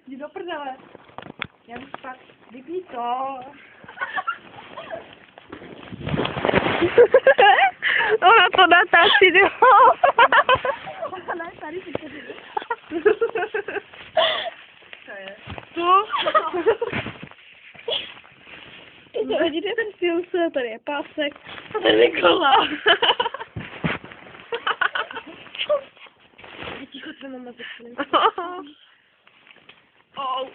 Jdi do prdele. Já bych spát. Vypni to. Ona to natáčí, jo. Ne, tady si to jde. Co je? Co? Vidíte, silce, tady je pásek. Tady je kola. Ticho, co mám zapřený. Oh.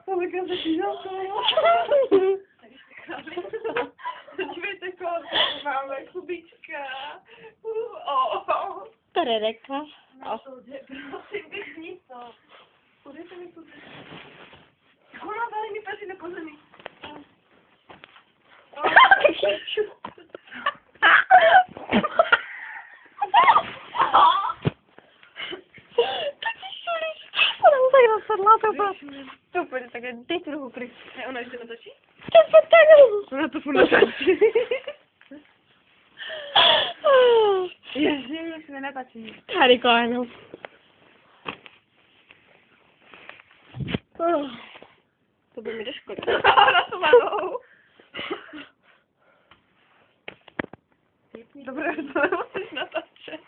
Kolega se týželko. Podívejte, kolik máme kubíčka. Terereka. Prosím, vypni to. Podejte mi tu. Ona tady mi peří po zemi. To půjde takhle, dej tu ruku pryč. Ne, ona ještě natočí? Ona to furt natačí. Ježiš, mě se nenatačí. Tady koleno. To by mi do školy. Na to malou. Dobré, to nemusíš natáčet.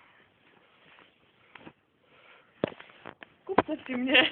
Kupte si mě.